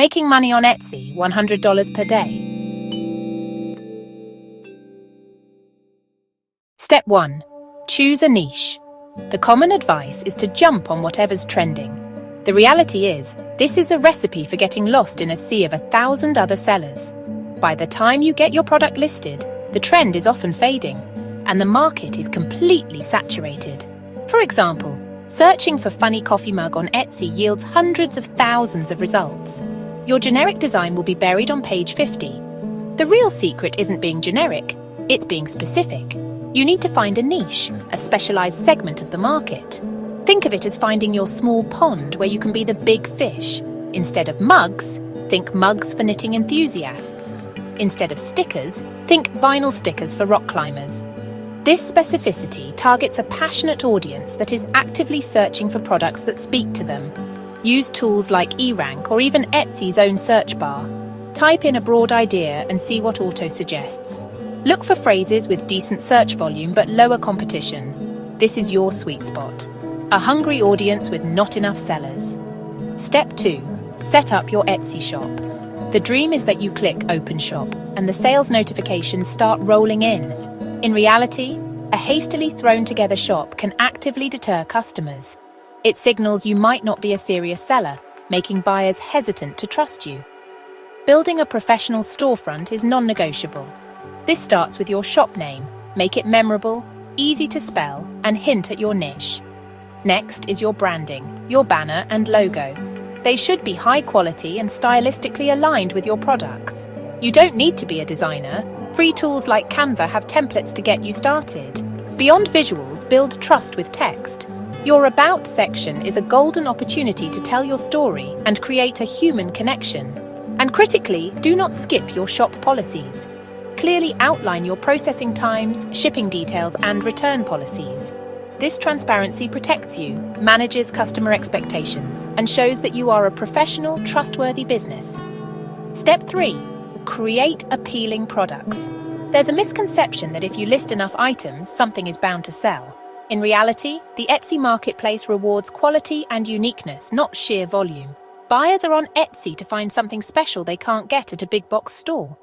Making money on Etsy, $100 per day. Step 1. Choose a niche. The common advice is to jump on whatever's trending. The reality is, this is a recipe for getting lost in a sea of 1,000 other sellers. By the time you get your product listed, the trend is often fading, and the market is completely saturated. For example, searching for funny coffee mug on Etsy yields hundreds of thousands of results. Your generic design will be buried on page 50. The real secret isn't being generic, it's being specific. You need to find a niche, a specialized segment of the market. Think of it as finding your small pond where you can be the big fish. Instead of mugs, think mugs for knitting enthusiasts. Instead of stickers, think vinyl stickers for rock climbers. This specificity targets a passionate audience that is actively searching for products that speak to them. Use tools like eRank or even Etsy's own search bar. Type in a broad idea and see what auto-suggests. Look for phrases with decent search volume but lower competition. This is your sweet spot. A hungry audience with not enough sellers. Step 2. Set up your Etsy shop. The dream is that you click Open Shop and the sales notifications start rolling in. In reality, a hastily thrown together shop can actively deter customers. It signals you might not be a serious seller, making buyers hesitant to trust you. Building a professional storefront is non-negotiable. This starts with your shop name. Make it memorable, easy to spell, and hint at your niche. Next is your branding, your banner and logo. They should be high quality and stylistically aligned with your products. You don't need to be a designer. Free tools like Canva have templates to get you started. Beyond visuals, build trust with text. Your About section is a golden opportunity to tell your story and create a human connection. And critically, do not skip your shop policies. Clearly outline your processing times, shipping details, and return policies. This transparency protects you, manages customer expectations, and shows that you are a professional, trustworthy business. Step 3. Create appealing products. There's a misconception that if you list enough items, something is bound to sell. In reality, the Etsy marketplace rewards quality and uniqueness, not sheer volume. Buyers are on Etsy to find something special they can't get at a big box store.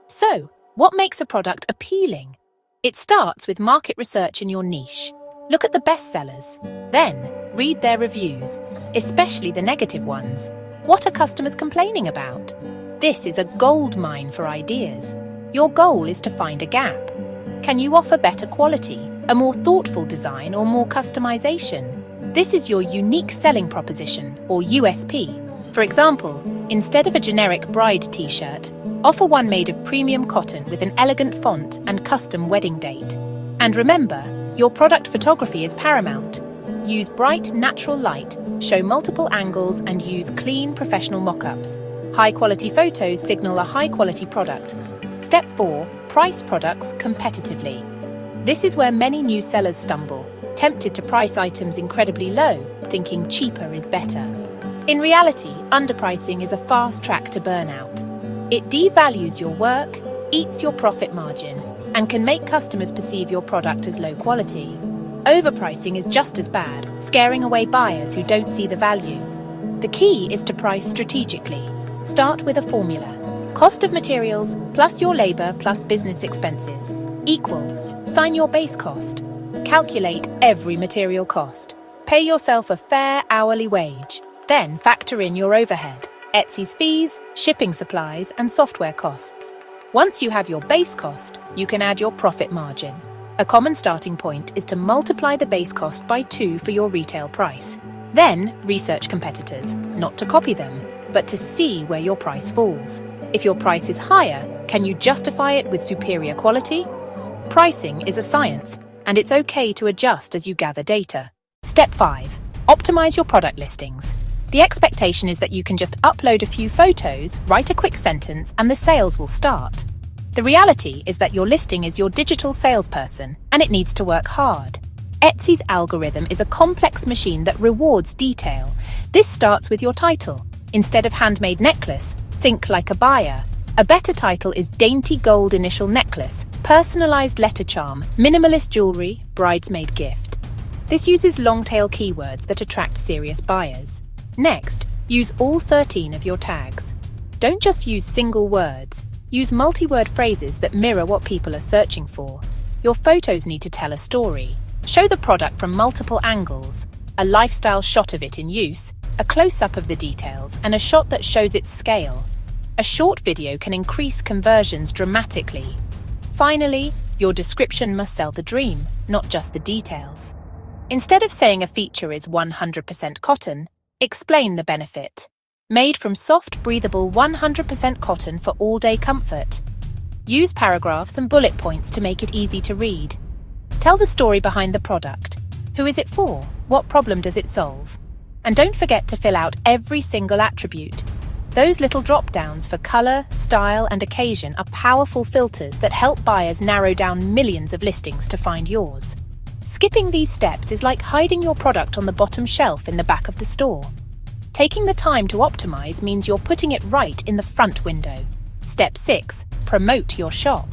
So, what makes a product appealing? It starts with market research in your niche. Look at the bestsellers. Then, read their reviews, especially the negative ones. What are customers complaining about? This is a gold mine for ideas. Your goal is to find a gap. Can you offer better quality, a more thoughtful design, or more customization? This is your unique selling proposition, or USP. For example, instead of a generic bride t-shirt, offer one made of premium cotton with an elegant font and custom wedding date. And remember, your product photography is paramount. Use bright, natural light, show multiple angles, and use clean, professional mock-ups. High-quality photos signal a high-quality product. Step 4. Price products competitively. This is where many new sellers stumble, tempted to price items incredibly low, thinking cheaper is better. In reality, underpricing is a fast track to burnout. It devalues your work, eats your profit margin, and can make customers perceive your product as low quality. Overpricing is just as bad, scaring away buyers who don't see the value. The key is to price strategically. Start with a formula. Cost of materials plus your labor plus business expenses equal. Sign your base cost. Calculate every material cost. Pay yourself a fair hourly wage. Then factor in your overhead, Etsy's fees, shipping supplies, and software costs. Once you have your base cost, you can add your profit margin. A common starting point is to multiply the base cost by 2 for your retail price. Then research competitors, not to copy them, but to see where your price falls. If your price is higher, can you justify it with superior quality? Pricing is a science, and it's okay to adjust as you gather data. Step 5. Optimize your product listings. The expectation is that you can just upload a few photos, write a quick sentence, and the sales will start. The reality is that your listing is your digital salesperson, and it needs to work hard. Etsy's algorithm is a complex machine that rewards detail. This starts with your title. Instead of handmade necklace, think like a buyer. A better title is dainty gold initial necklace, personalized letter charm, minimalist jewelry, bridesmaid gift. This uses long-tail keywords that attract serious buyers. Next, use all 13 of your tags. Don't just use single words. Use multi-word phrases that mirror what people are searching for. Your photos need to tell a story. Show the product from multiple angles, a lifestyle shot of it in use, a close-up of the details, and a shot that shows its scale. A short video can increase conversions dramatically. Finally, your description must sell the dream, not just the details. Instead of saying a feature is 100% cotton, explain the benefit. Made from soft, breathable 100% cotton for all-day comfort. Use paragraphs and bullet points to make it easy to read. Tell the story behind the product. Who is it for? What problem does it solve? And don't forget to fill out every single attribute. Those little drop-downs for color, style, and occasion are powerful filters that help buyers narrow down millions of listings to find yours. Skipping these steps is like hiding your product on the bottom shelf in the back of the store. Taking the time to optimize means you're putting it right in the front window. Step 6. Promote your shop.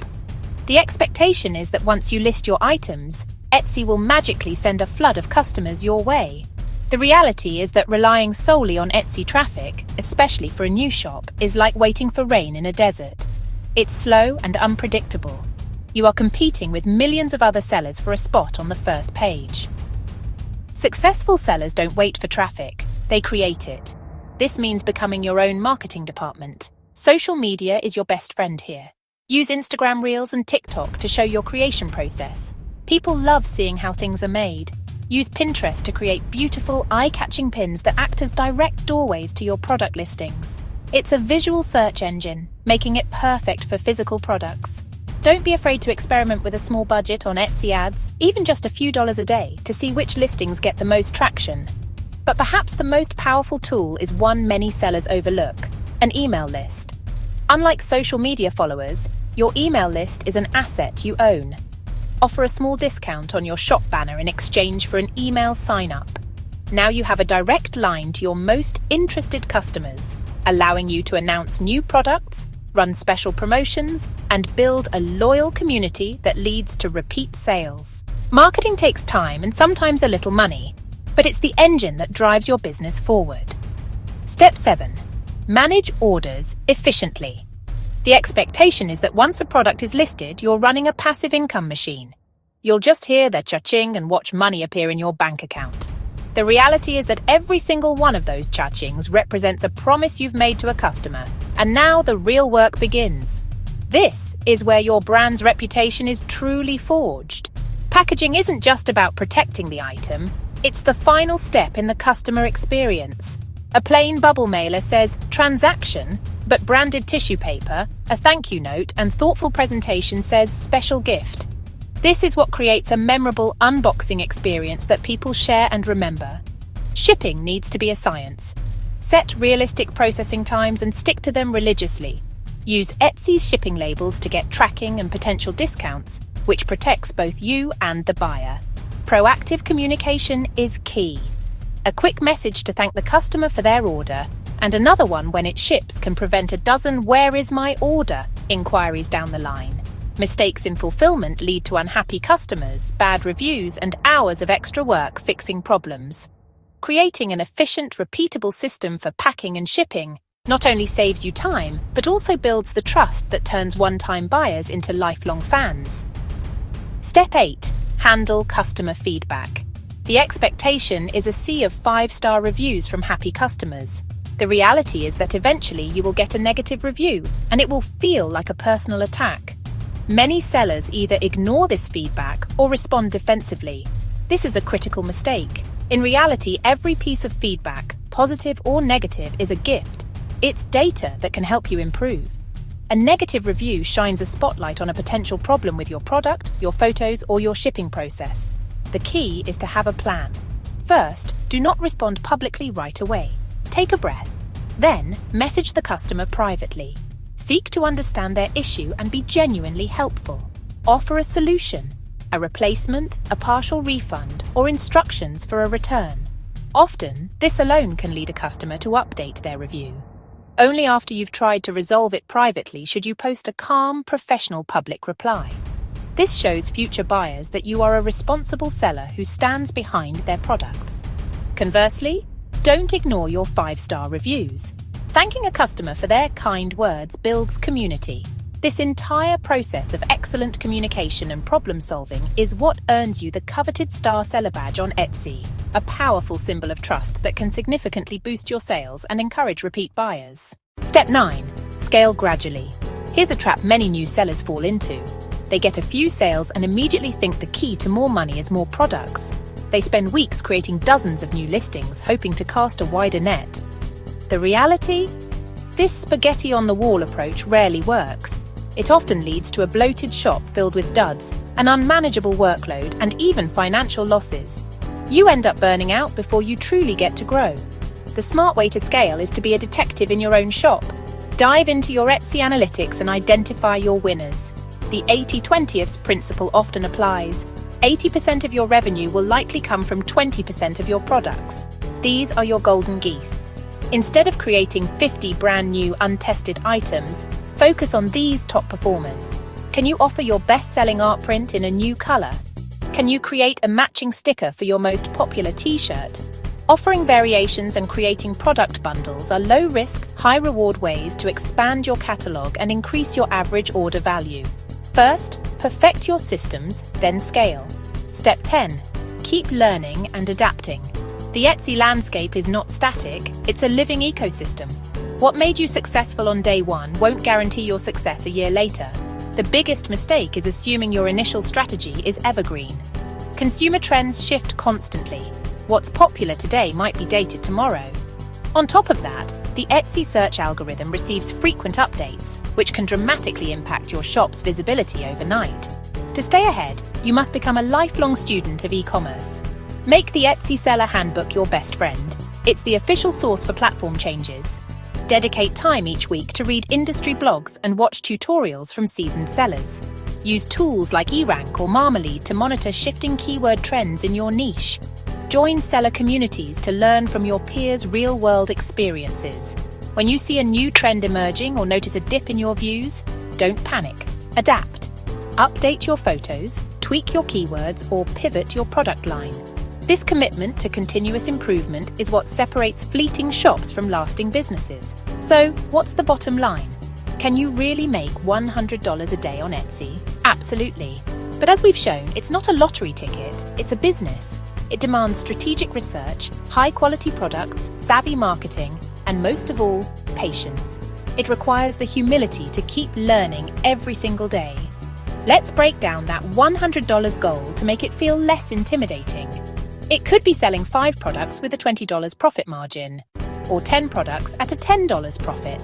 The expectation is that once you list your items, Etsy will magically send a flood of customers your way. The reality is that relying solely on Etsy traffic, especially for a new shop, is like waiting for rain in a desert. It's slow and unpredictable. You are competing with millions of other sellers for a spot on the first page. Successful sellers don't wait for traffic. They create it. This means becoming your own marketing department. Social media is your best friend here. Use Instagram Reels and TikTok to show your creation process. People love seeing how things are made. Use Pinterest to create beautiful, eye-catching pins that act as direct doorways to your product listings. It's a visual search engine, making it perfect for physical products. Don't be afraid to experiment with a small budget on Etsy ads, even just a few dollars a day, to see which listings get the most traction. But perhaps the most powerful tool is one many sellers overlook: an email list. Unlike social media followers, your email list is an asset you own. Offer a small discount on your shop banner in exchange for an email sign-up. Now you have a direct line to your most interested customers, allowing you to announce new products, run special promotions, and build a loyal community that leads to repeat sales. Marketing takes time and sometimes a little money, but it's the engine that drives your business forward. Step 7. Manage orders efficiently. The expectation is that once a product is listed, you're running a passive income machine. You'll just hear the cha-ching and watch money appear in your bank account. The reality is that every single one of those cha-chings represents a promise you've made to a customer, and now the real work begins. This is where your brand's reputation is truly forged. Packaging isn't just about protecting the item, it's the final step in the customer experience. A plain bubble mailer says transaction, but branded tissue paper, a thank you note, and thoughtful presentation says special gift. This is what creates a memorable unboxing experience that people share and remember. Shipping needs to be a science. Set realistic processing times and stick to them religiously. Use Etsy's shipping labels to get tracking and potential discounts, which protects both you and the buyer. Proactive communication is key. A quick message to thank the customer for their order, and another one when it ships can prevent a dozen "where is my order" inquiries down the line. Mistakes in fulfillment lead to unhappy customers, bad reviews, and hours of extra work fixing problems. Creating an efficient, repeatable system for packing and shipping not only saves you time, but also builds the trust that turns one-time buyers into lifelong fans. Step 8. Handle customer feedback. The expectation is a sea of 5-star reviews from happy customers. The reality is that eventually you will get a negative review, and it will feel like a personal attack. Many sellers either ignore this feedback or respond defensively. This is a critical mistake. In reality, every piece of feedback, positive or negative, is a gift. It's data that can help you improve. A negative review shines a spotlight on a potential problem with your product, your photos, or your shipping process. The key is to have a plan. First, do not respond publicly right away. Take a breath. Then, message the customer privately. Seek to understand their issue and be genuinely helpful. Offer a solution, a replacement, a partial refund, or instructions for a return. Often, this alone can lead a customer to update their review. Only after you've tried to resolve it privately should you post a calm, professional public reply. This shows future buyers that you are a responsible seller who stands behind their products. Conversely, don't ignore your 5-star reviews. Thanking a customer for their kind words builds community. This entire process of excellent communication and problem solving is what earns you the coveted Star Seller badge on Etsy, a powerful symbol of trust that can significantly boost your sales and encourage repeat buyers. Step 9. Scale gradually. Here's a trap many new sellers fall into. They get a few sales and immediately think the key to more money is more products. They spend weeks creating dozens of new listings, hoping to cast a wider net. The reality? This spaghetti-on-the-wall approach rarely works. It often leads to a bloated shop filled with duds, an unmanageable workload, and even financial losses. You end up burning out before you truly get to grow. The smart way to scale is to be a detective in your own shop. Dive into your Etsy analytics and identify your winners. The 80/20 principle often applies. 80% of your revenue will likely come from 20% of your products. These are your golden geese. Instead of creating 50 brand new untested items, focus on these top performers. Can you offer your best-selling art print in a new color? Can you create a matching sticker for your most popular t-shirt? Offering variations and creating product bundles are low-risk, high-reward ways to expand your catalog and increase your average order value. First, perfect your systems, then scale. Step 10. Keep learning and adapting. The Etsy landscape is not static, it's a living ecosystem. What made you successful on day one won't guarantee your success a year later. The biggest mistake is assuming your initial strategy is evergreen. Consumer trends shift constantly. What's popular today might be dated tomorrow. On top of that, the Etsy search algorithm receives frequent updates, which can dramatically impact your shop's visibility overnight. To stay ahead, you must become a lifelong student of e-commerce. Make the Etsy Seller Handbook your best friend. It's the official source for platform changes. Dedicate time each week to read industry blogs and watch tutorials from seasoned sellers. Use tools like eRank or Marmalade to monitor shifting keyword trends in your niche. Join seller communities to learn from your peers' real-world experiences. When you see a new trend emerging or notice a dip in your views, don't panic. Adapt. Update your photos, tweak your keywords, or pivot your product line. This commitment to continuous improvement is what separates fleeting shops from lasting businesses. So, what's the bottom line? Can you really make $100 a day on Etsy? Absolutely. But as we've shown, it's not a lottery ticket, it's a business. It demands strategic research, high-quality products, savvy marketing, and most of all, patience. It requires the humility to keep learning every single day. Let's break down that $100 goal to make it feel less intimidating. It could be selling 5 products with a $20 profit margin, or 10 products at a $10 profit.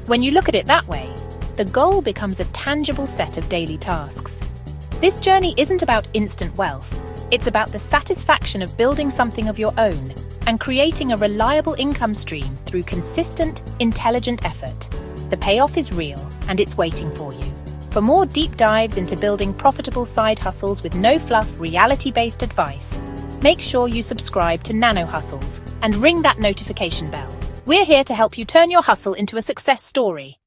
When you look at it that way, the goal becomes a tangible set of daily tasks. This journey isn't about instant wealth. It's about the satisfaction of building something of your own and creating a reliable income stream through consistent, intelligent effort. The payoff is real, and it's waiting for you. For more deep dives into building profitable side hustles with no-fluff, reality-based advice, make sure you subscribe to Nano Hustles and ring that notification bell. We're here to help you turn your hustle into a success story.